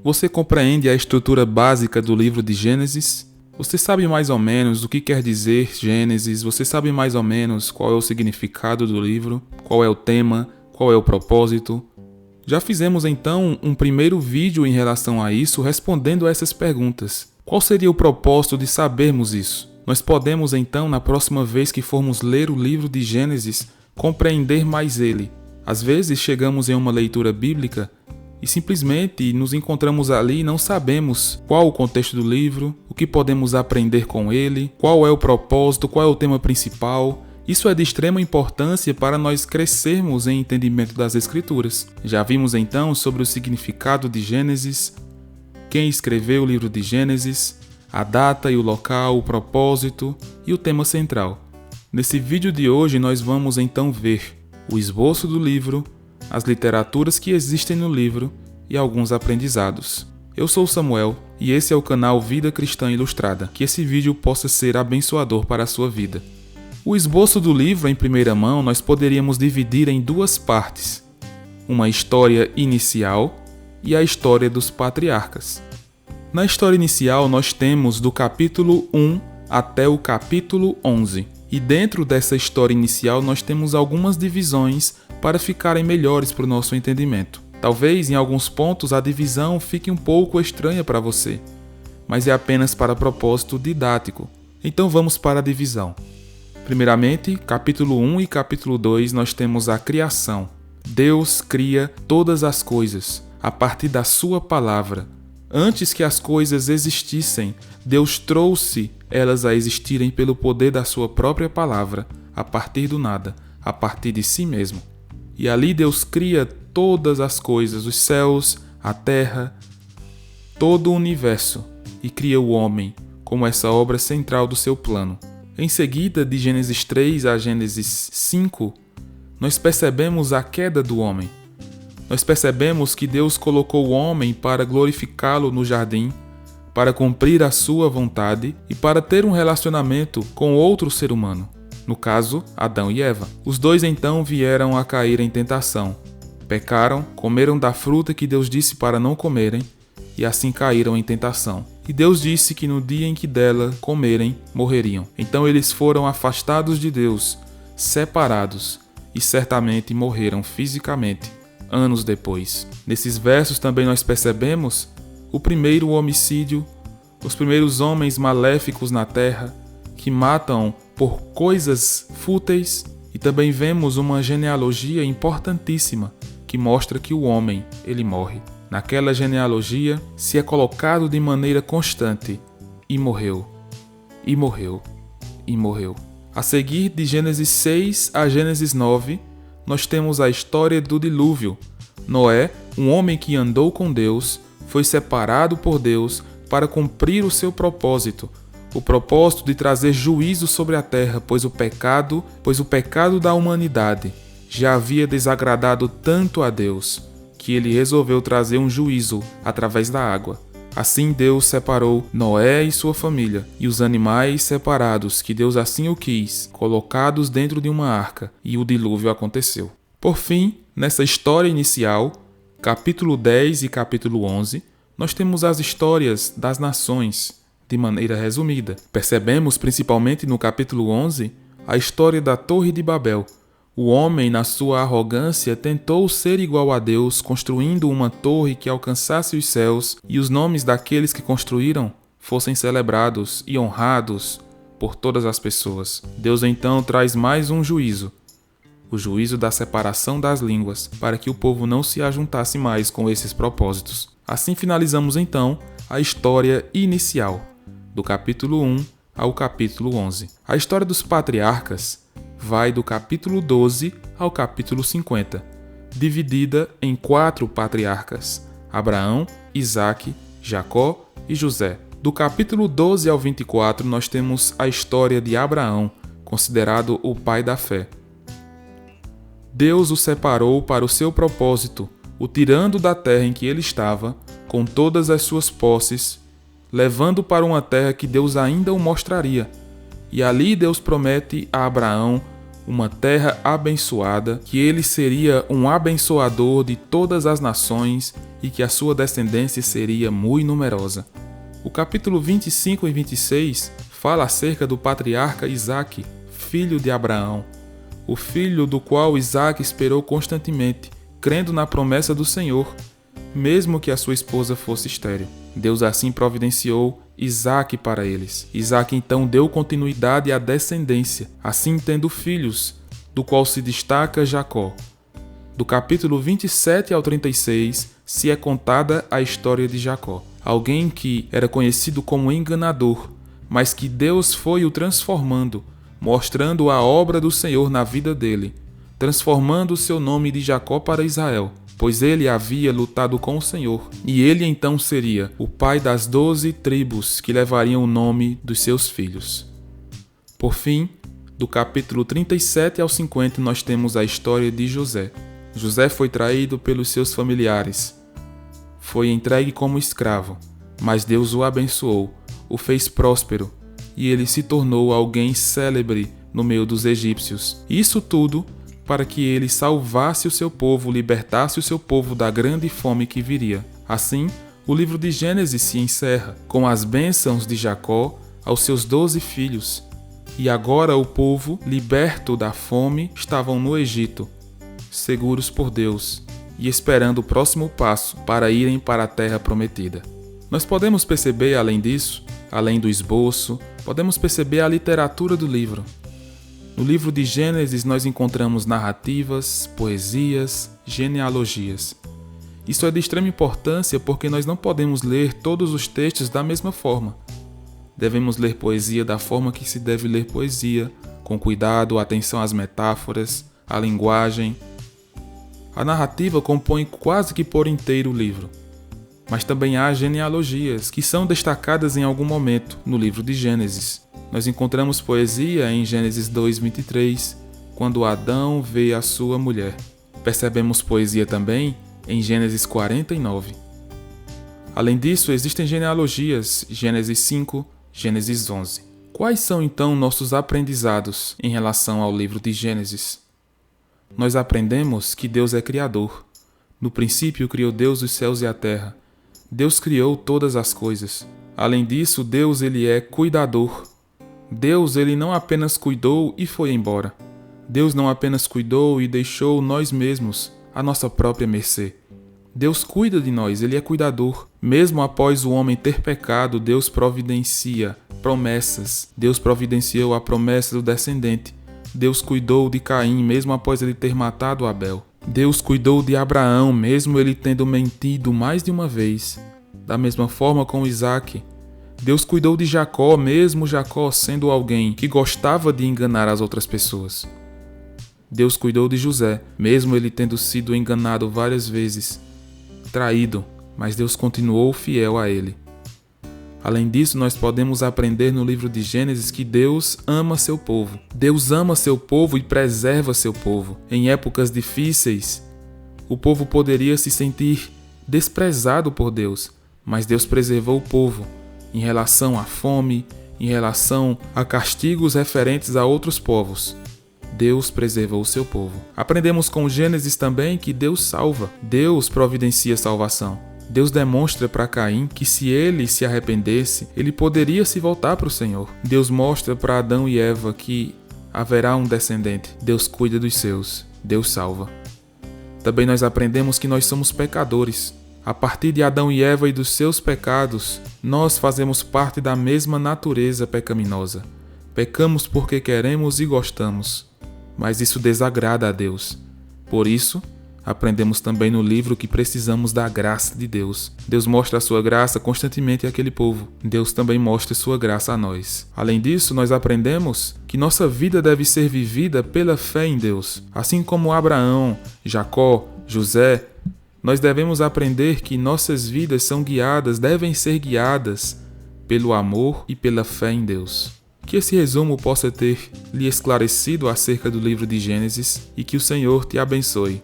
Você compreende a estrutura básica do livro de Gênesis? Você sabe mais ou menos o que quer dizer Gênesis? Você sabe mais ou menos qual é o significado do livro? Qual é o tema? Qual é o propósito? Já fizemos então um primeiro vídeo em relação a isso, respondendo a essas perguntas. Qual seria o propósito de sabermos isso? Nós podemos então, na próxima vez que formos ler o livro de Gênesis, compreender mais ele. Às vezes chegamos em uma leitura bíblica e simplesmente nos encontramos ali e não sabemos qual o contexto do livro, o que podemos aprender com ele, qual é o propósito, qual é o tema principal. Isso é de extrema importância para nós crescermos em entendimento das Escrituras. Já vimos então sobre o significado de Gênesis, quem escreveu o livro de Gênesis, a data e o local, o propósito e o tema central. Nesse vídeo de hoje nós vamos então ver o esboço do livro, as literaturas que existem no livro e alguns aprendizados. Eu sou Samuel e esse é o canal Vida Cristã Ilustrada. Que esse vídeo possa ser abençoador para a sua vida. O esboço do livro em primeira mão nós poderíamos dividir em duas partes. Uma história inicial e a história dos patriarcas. Na história inicial nós temos do capítulo 1 até o capítulo 11. E dentro dessa história inicial nós temos algumas divisões para ficarem melhores para o nosso entendimento. Talvez em alguns pontos a divisão fique um pouco estranha para você, mas é apenas para propósito didático. Então vamos para a divisão. Primeiramente, capítulo 1 e capítulo 2 nós temos a criação. Deus cria todas as coisas a partir da sua palavra. Antes que as coisas existissem, Deus trouxe elas a existirem pelo poder da sua própria palavra, a partir do nada, a partir de si mesmo. E ali Deus cria todas as coisas, os céus, a terra, todo o universo, e cria o homem como essa obra central do seu plano. Em seguida, de Gênesis 3 a Gênesis 5, nós percebemos a queda do homem. Nós percebemos que Deus colocou o homem para glorificá-lo no jardim, para cumprir a sua vontade e para ter um relacionamento com outro ser humano. No caso, Adão e Eva. Os dois então vieram a cair em tentação. Pecaram, comeram da fruta que Deus disse para não comerem e assim caíram em tentação. E Deus disse que no dia em que dela comerem, morreriam. Então eles foram afastados de Deus, separados e certamente morreram fisicamente anos depois. Nesses versos também nós percebemos o primeiro homicídio, os primeiros homens maléficos na terra que matam por coisas fúteis, e também vemos uma genealogia importantíssima que mostra que o homem, ele morre. Naquela genealogia se é colocado de maneira constante e morreu, e morreu, e morreu. A seguir, de Gênesis 6 a Gênesis 9, nós temos a história do dilúvio. Noé, um homem que andou com Deus, foi separado por Deus para cumprir o seu propósito, o propósito de trazer juízo sobre a terra, pois o pecado da humanidade já havia desagradado tanto a Deus, que ele resolveu trazer um juízo através da água. Assim Deus separou Noé e sua família, e os animais separados, que Deus assim o quis, colocados dentro de uma arca, e o dilúvio aconteceu. Por fim, nessa história inicial, capítulo 10 e capítulo 11, nós temos as histórias das nações, de maneira resumida. Percebemos, principalmente no capítulo 11, a história da Torre de Babel. O homem, na sua arrogância, tentou ser igual a Deus, construindo uma torre que alcançasse os céus e os nomes daqueles que construíram fossem celebrados e honrados por todas as pessoas. Deus então traz mais um juízo, o juízo da separação das línguas, para que o povo não se ajuntasse mais com esses propósitos. Assim finalizamos então a história inicial, do capítulo 1 ao capítulo 11. A história dos patriarcas vai do capítulo 12 ao capítulo 50, dividida em 4 patriarcas: Abraão, Isaque, Jacó e José. Do capítulo 12 ao 24 nós temos a história de Abraão, considerado o pai da fé. Deus o separou para o seu propósito, o tirando da terra em que ele estava, com todas as suas posses, levando para uma terra que Deus ainda o mostraria. E ali Deus promete a Abraão uma terra abençoada, que ele seria um abençoador de todas as nações e que a sua descendência seria muito numerosa. O capítulo 25 e 26 fala acerca do patriarca Isaque, filho de Abraão, o filho do qual Isaque esperou constantemente, crendo na promessa do Senhor, mesmo que a sua esposa fosse estéril. Deus assim providenciou Isaque para eles. Isaque então deu continuidade à descendência, assim tendo filhos, do qual se destaca Jacó. Do capítulo 27 ao 36 se é contada a história de Jacó, alguém que era conhecido como enganador, mas que Deus foi o transformando, mostrando a obra do Senhor na vida dele, transformando o seu nome de Jacó para Israel, pois ele havia lutado com o Senhor, e ele então seria o pai das 12 tribos que levariam o nome dos seus filhos. Por fim, do capítulo 37 ao 50 nós temos a história de José. José foi traído pelos seus familiares, foi entregue como escravo, mas Deus o abençoou, o fez próspero, e ele se tornou alguém célebre no meio dos egípcios. Isso tudo para que ele salvasse o seu povo, libertasse o seu povo da grande fome que viria. Assim, o livro de Gênesis se encerra com as bênçãos de Jacó aos seus 12 filhos. E agora o povo, liberto da fome, estavam no Egito, seguros por Deus e esperando o próximo passo para irem para a terra prometida. Nós podemos perceber, além disso, além do esboço, podemos perceber a literatura do livro. No livro de Gênesis nós encontramos narrativas, poesias, genealogias. Isso é de extrema importância porque nós não podemos ler todos os textos da mesma forma. Devemos ler poesia da forma que se deve ler poesia, com cuidado, atenção às metáforas, à linguagem. A narrativa compõe quase que por inteiro o livro. Mas também há genealogias, que são destacadas em algum momento no livro de Gênesis. Nós encontramos poesia em Gênesis 2:23, quando Adão vê a sua mulher. Percebemos poesia também em Gênesis 49. Além disso, existem genealogias, Gênesis 5, Gênesis 11. Quais são então nossos aprendizados em relação ao livro de Gênesis? Nós aprendemos que Deus é Criador. No princípio criou Deus os céus e a terra. Deus criou todas as coisas. Além disso, Deus ele é cuidador. Deus ele não apenas cuidou e foi embora. Deus não apenas cuidou e deixou nós mesmos à nossa própria mercê. Deus cuida de nós, ele é cuidador. Mesmo após o homem ter pecado, Deus providencia promessas. Deus providenciou a promessa do descendente. Deus cuidou de Caim, mesmo após ele ter matado Abel. Deus cuidou de Abraão, mesmo ele tendo mentido mais de uma vez. Da mesma forma com Isaque. Deus cuidou de Jacó, mesmo Jacó sendo alguém que gostava de enganar as outras pessoas. Deus cuidou de José, mesmo ele tendo sido enganado várias vezes, traído, mas Deus continuou fiel a ele. Além disso, nós podemos aprender no livro de Gênesis que Deus ama seu povo. Deus ama seu povo e preserva seu povo. Em épocas difíceis, o povo poderia se sentir desprezado por Deus, mas Deus preservou o povo em relação à fome, em relação a castigos referentes a outros povos. Deus preservou o seu povo. Aprendemos com Gênesis também que Deus salva. Deus providencia salvação. Deus demonstra para Caim que se ele se arrependesse, ele poderia se voltar para o Senhor. Deus mostra para Adão e Eva que haverá um descendente. Deus cuida dos seus. Deus salva. Também nós aprendemos que nós somos pecadores. A partir de Adão e Eva e dos seus pecados, nós fazemos parte da mesma natureza pecaminosa. Pecamos porque queremos e gostamos, mas isso desagrada a Deus. Por isso, aprendemos também no livro que precisamos da graça de Deus. Deus mostra a sua graça constantemente àquele povo. Deus também mostra sua graça a nós. Além disso, nós aprendemos que nossa vida deve ser vivida pela fé em Deus. Assim como Abraão, Jacó, José, nós devemos aprender que nossas vidas são guiadas, devem ser guiadas pelo amor e pela fé em Deus. Que esse resumo possa ter lhe esclarecido acerca do livro de Gênesis e que o Senhor te abençoe.